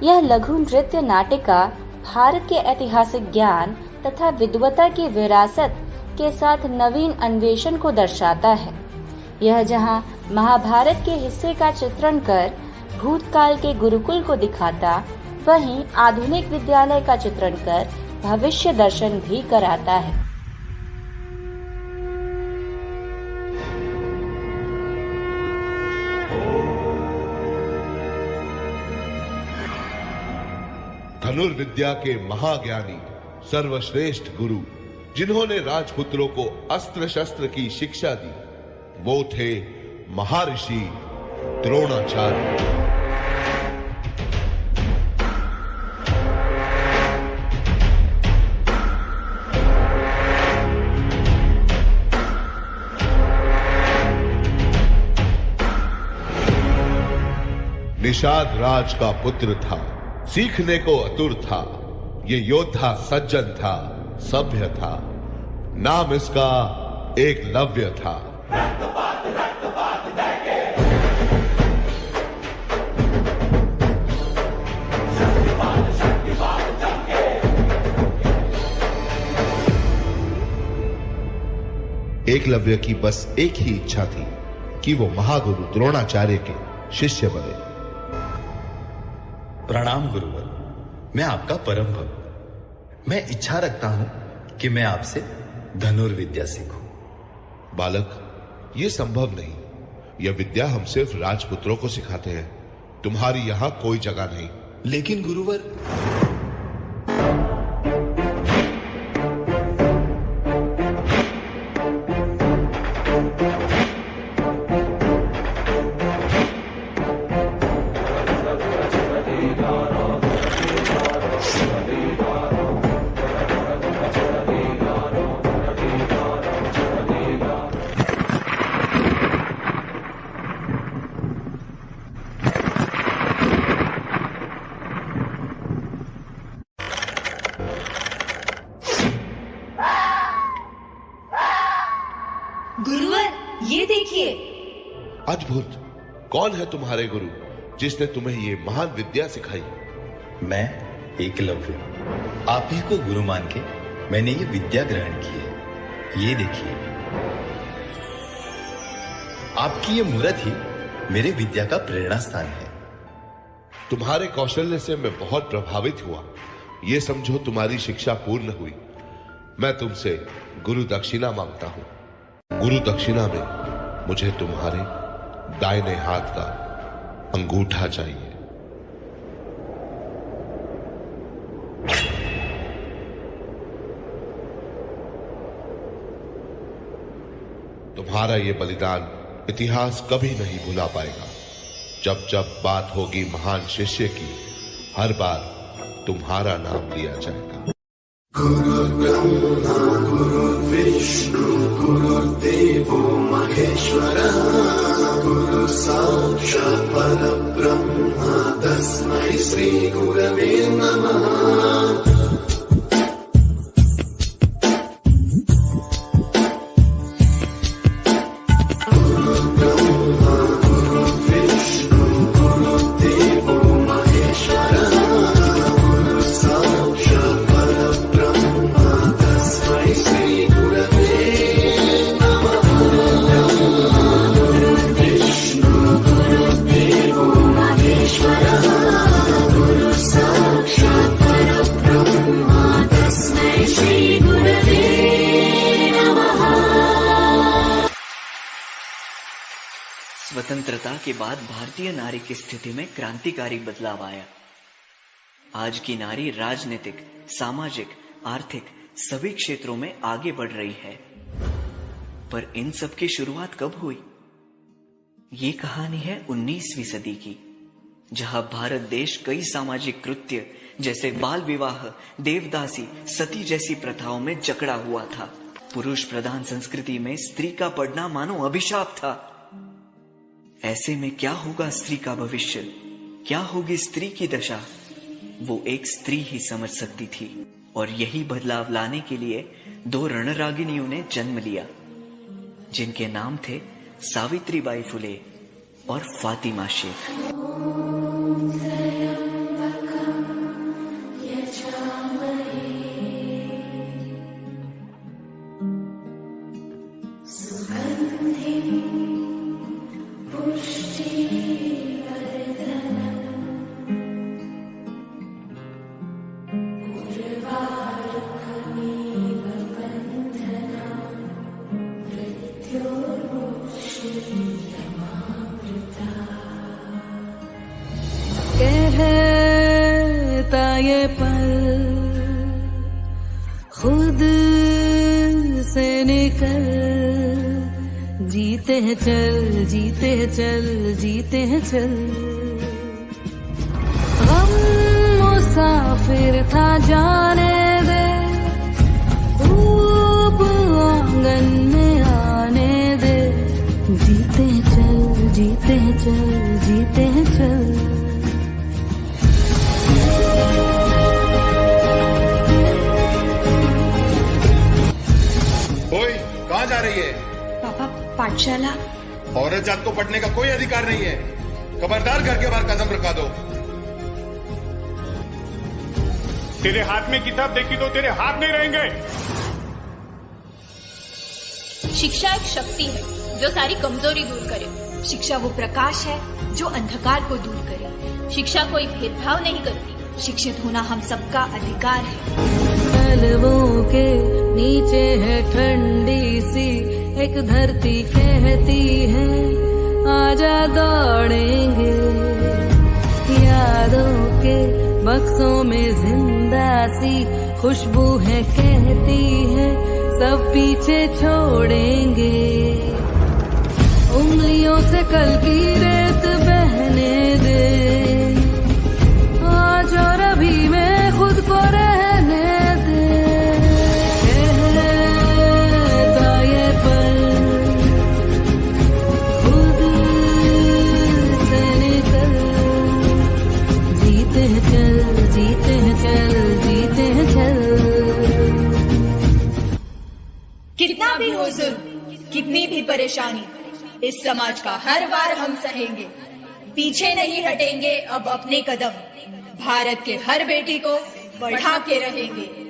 यह लघु नृत्य नाटिका भारत के ऐतिहासिक ज्ञान तथा विद्वता की विरासत के साथ नवीन अन्वेषण को दर्शाता है। यह जहां महाभारत के हिस्से का चित्रण कर भूतकाल के गुरुकुल को दिखाता, वहीं आधुनिक विद्यालय का चित्रण कर भविष्य दर्शन भी कराता है। धनुर्विद्या के महाज्ञानी सर्वश्रेष्ठ गुरु जिन्होंने राजपुत्रों को अस्त्र शस्त्र की शिक्षा दी, वो थे महर्षि द्रोणाचार्य। निषाद राज का पुत्र था, सीखने को आतुर था। ये योद्धा सज्जन था, सभ्य था। नाम इसका एकलव्य था। एकलव्य की बस एक ही इच्छा थी कि वो महागुरु द्रोणाचार्य के शिष्य बने। प्रणाम गुरुवर, मैं आपका परम भक्त। मैं इच्छा रखता हूं कि मैं आपसे धनुर्विद्या सीखूं। बालक, ये संभव नहीं। यह विद्या हम सिर्फ राजपुत्रों को सिखाते हैं। तुम्हारी यहां कोई जगह नहीं। लेकिन गुरुवर, ये देखिए। अद्भुत। कौन है तुम्हारे गुरु जिसने तुम्हें ये महान विद्या सिखाई? मैं एकलव्य। आप ही को गुरु मान के मैंने ये विद्या ग्रहण की है। ये देखिए, आपकी ये मूर्त ही मेरे विद्या का प्रेरणा स्थान है। तुम्हारे कौशल्य से मैं बहुत प्रभावित हुआ। ये समझो तुम्हारी शिक्षा पूर्ण हुई। मैं तुमसे गुरु दक्षिणा मांगता हूं। गुरु दक्षिणा में मुझे तुम्हारे दाहिने हाथ का अंगूठा चाहिए। तुम्हारा ये बलिदान इतिहास कभी नहीं भुला पाएगा। जब जब बात होगी महान शिष्य की, हर बार तुम्हारा नाम लिया जाएगा। गुरु ब्रह्मा गुरु विष्णु गुरुदेवो महेश्वरः गुरु साक्षात् परब्रह्म तस्मै श्री गुरवे नमः। स्वतंत्रता के बाद भारतीय नारी की स्थिति में क्रांतिकारी बदलाव आया। आज की नारी राजनीतिक, सामाजिक, आर्थिक सभी क्षेत्रों में आगे बढ़ रही है। पर इन सब की शुरुआत कब हुई? ये कहानी है 19वीं सदी की, जहां भारत देश कई सामाजिक कृत्य जैसे बाल विवाह, देवदासी, सती जैसी प्रथाओं में जकड़ा हुआ था। पुरुष प्रधान संस्कृति में स्त्री का पढ़ना मानो अभिशाप था। ऐसे में क्या होगा स्त्री का भविष्य, क्या होगी स्त्री की दशा, वो एक स्त्री ही समझ सकती थी। और यही बदलाव लाने के लिए दो रणरागिनियों ने जन्म लिया, जिनके नाम थे सावित्रीबाई फुले और फातिमा शेख। रहता ये पल खुद से निकल, जीते हैं चल, जीते हैं चल, जीते हैं चल। गम मुसाफिर था जाने दे, धूप आंगन में आने दे, जीते हैं चल, जीते हैं चल, जीते हैं चल। ओए, कहाँ जा रही है? पापा, पाठशाला। औरत जात को पढ़ने का कोई अधिकार नहीं है। खबरदार घर के बाहर कदम रखा दो। तेरे हाथ में किताब देखी तो तेरे हाथ नहीं रहेंगे। शिक्षा एक शक्ति है जो सारी कमजोरी दूर करे। शिक्षा वो प्रकाश है जो अंधकार को दूर करे। शिक्षा कोई भेदभाव नहीं करती। शिक्षित होना हम सबका अधिकार है। पलवों के नीचे है ठंडी सी एक धरती, कहती है आजा दौड़ेंगे। यादों के बक्सों में जिंदा सी खुशबू है, कहती है सब पीछे छोड़ेंगे। उंगलियों से कल की रेत बहने दे, आज और अभी में खुद को रहने दे। कहता ये पल खुद से निकल, जीते हैं चल, जीते हैं चल, जीते हैं चल। कितना भी हो जुल्म, कितनी भी परेशानी, इस समाज का हर वार हम सहेंगे। पीछे नहीं हटेंगे अब अपने कदम, भारत के हर बेटी को बढ़ा के रहेंगे।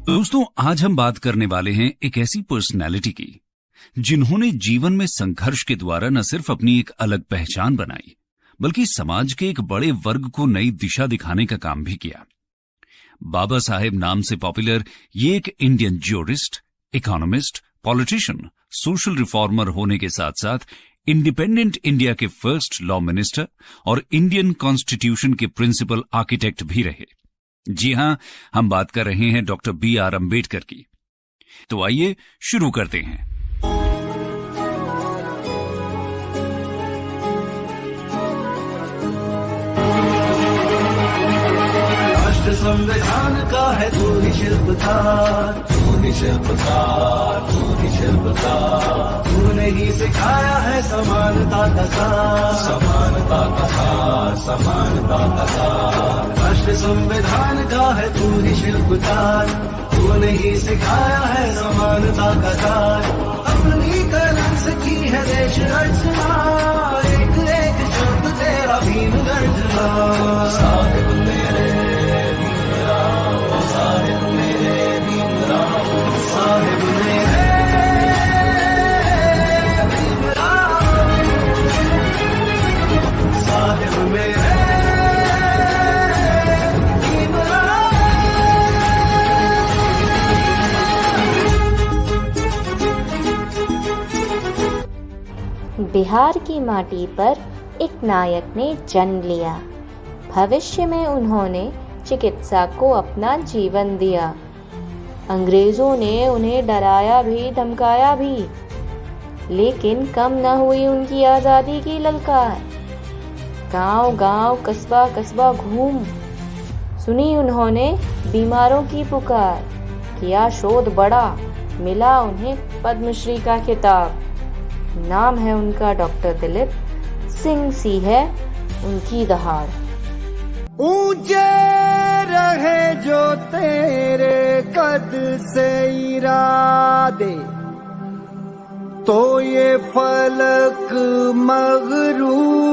दोस्तों, आज हम बात करने वाले हैं एक ऐसी पर्सनैलिटी की जिन्होंने जीवन में संघर्ष के द्वारा न सिर्फ अपनी एक अलग पहचान बनाई, बल्कि समाज के एक बड़े वर्ग को नई दिशा दिखाने का काम भी किया। बाबा साहेब नाम से पॉपुलर ये एक Indian jurist, economist, politician, social reformer होने के साथ साथ इंडिपेंडेंट इंडिया के फर्स्ट लॉ मिनिस्टर और इंडियन कॉन्स्टिट्यूशन के प्रिंसिपल आर्किटेक्ट भी रहे। जी हां, हम बात कर रहे हैं डॉक्टर B.R. अम्बेडकर की। तो आइए शुरू करते हैं। राष्ट्र संविधान का है तू ही शिल्पकार, तू ही शिल्पकार, तू ही शिल्पकार। तूने ही सिखाया है समानता का सार, समानता का सार, समानता का सार। राष्ट्र संविधान का है तू ही शिल्पकार, तूने ही सिखाया है समानता का सार। अपनी कलम से की है देश रचना, एक एक शब्द तेरा भीम गर्जना। साहिब मेरे भीमराव, साहिब मेरे भीमराव, साहिब मेरे भीमराव, साहिब मेरे बिहार की माटी पर एक नायक ने जन्म लिया। भविष्य में उन्होंने चिकित्सा को अपना जीवन दिया। अंग्रेजों ने उन्हें डराया भी, धमकाया भी, लेकिन कम न हुई उनकी आजादी की ललकार। गांव-गांव, कस्बा-कस्बा घूम सुनी उन्होंने बीमारों की पुकार। किया शोध बड़ा, मिला उन्हें पद्मश्री का खिताब। नाम है उनका डॉक्टर दिलीप सिंह, सी है उनकी दहाड़। ऊंचे रहे जो तेरे कद से इरादे, तो ये फलक मगरूर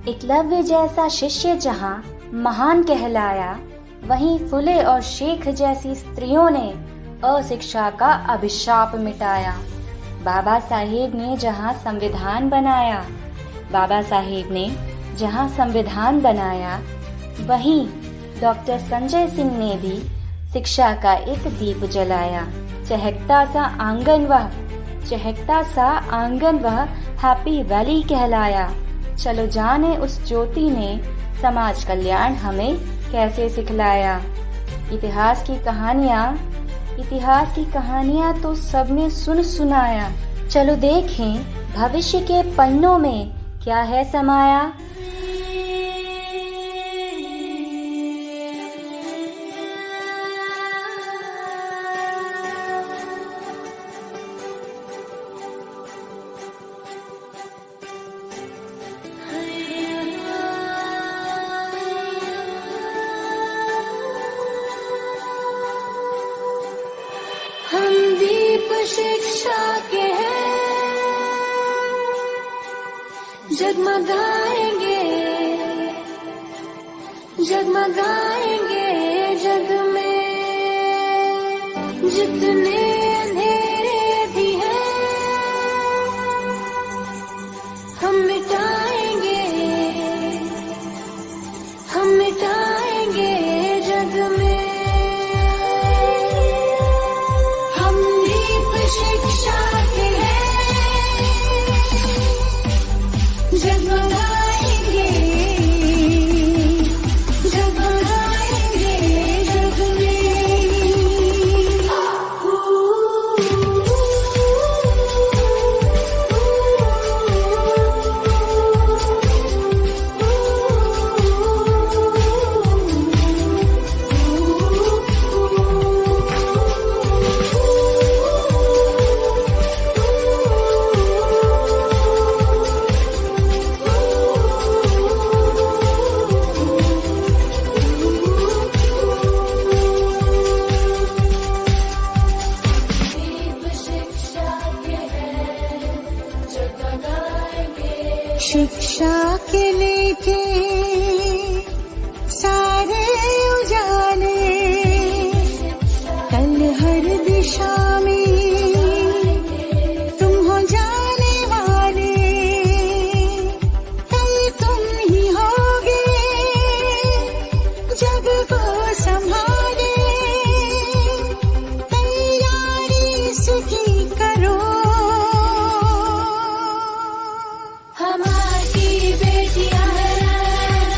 एकलव्य जैसा शिष्य जहाँ महान कहलाया, वहीं फुले और शेख जैसी स्त्रियों ने अशिक्षा का अभिशाप मिटाया। बाबा साहेब ने जहाँ संविधान बनाया, वहीं डॉक्टर संजय सिंह ने भी शिक्षा का एक दीप जलाया। चहकता सा आंगन वह हैप्पी वैली कहलाया। चलो जाने उस ज्योति ने समाज कल्याण हमें कैसे सिखलाया। इतिहास की कहानियाँ तो सबने सुनाया। चलो देखें भविष्य के पन्नों में क्या है समाया। हम दीप शिक्षा के हैं, जगमगाएंगे जग में जितने अंधेरे भी हैं, हम मिटाएंगे जग में। हम दीप शिक्षा के हैं, जगमगाएंगे जग शिक्षा के लेके सारे उजाले, कल हर दिशा में तुम हो जाने वाले, कल तुम ही होगे जग को संभाले। तैयारी इसकी करो, हमारी बेटियां हैं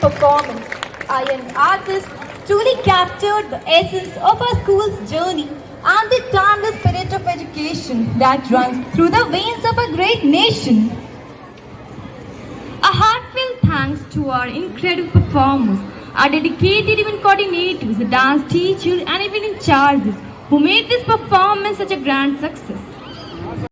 performance, our young artists truly captured the essence of our school's journey and the timeless spirit of education that runs through the veins of a great nation. A heartfelt thanks to our incredible performers, our dedicated event coordinators, the dance teachers and event in charges who made this performance such a grand success.